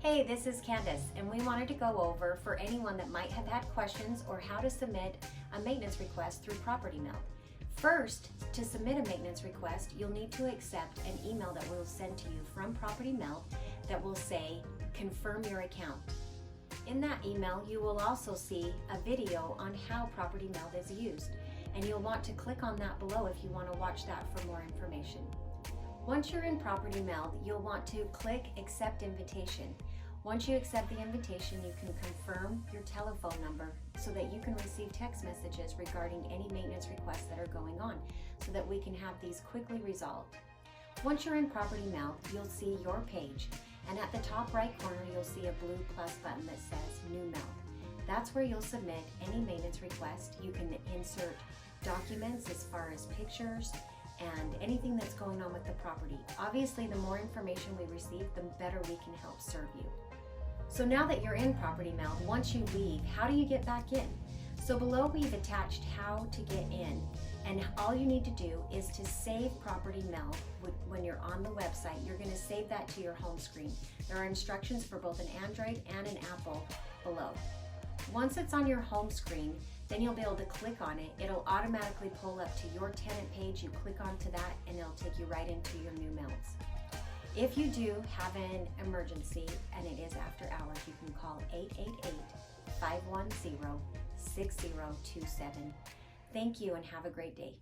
Hey, this is Candace, and we wanted to go over for anyone that might have had questions or how to submit a maintenance request through Property Meld. First, to submit a maintenance request, you'll need to accept an email that we'll send to you from Property Meld that will say, confirm your account. In that email, you will also see a video on how Property Meld is used, and you'll want to click on that below if you want to watch that for more information. Once you're in Property Meld, you'll want to click Accept Invitation. Once you accept the invitation, you can confirm your telephone number so that you can receive text messages regarding any maintenance requests that are going on so that we can have these quickly resolved. Once you're in Property Meld, you'll see your page, and at the top right corner, you'll see a blue plus button that says New Meld. That's where you'll submit any maintenance request. You can insert documents as far as pictures and anything that's going on with the property. Obviously, the more information we receive, the better we can help serve you. So now that you're in Property Meld, once you leave, how do you get back in? So below we've attached how to get in, and all you need to do is to save Property Meld. When you're on the website, you're going to save that to your home screen. There are instructions for both an Android and an Apple below. Once it's on your home screen, then you'll be able to click on it. It'll automatically pull up to your tenant page. You click onto that and it'll take you right into your new melds. If you do have an emergency and it is after hours, you can call 888-510-6027. Thank you and have a great day.